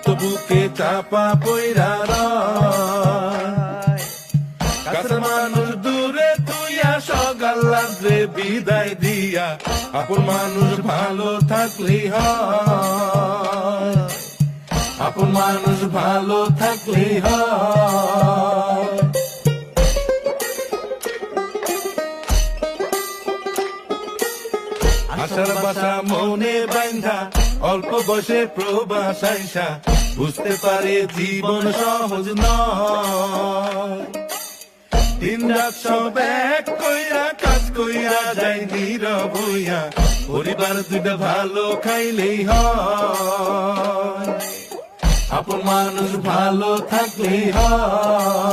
তো বুকে চাপা পইরা রয়। কাছের মানুষ দূরে তুইয়া সকাল রাত্রে বিদায় দিয়া, আপন মানুষ ভালো থাকলেই হয়, আপন মানুষ ভালো থাকলেই হয়। আশার বাসা মনে বাইন্ধা অল্প বয়সে প্রবাস আইসা, বুঝতে পারে জীবন সহজ নয়। দিন রাত সব এক কইরা কাজ কইরা যায় নীরব হইয়া, পরিবার দুইটা ভালো খাইলেই হয়, আপন মানুষ ভালো থাকলেই হয়।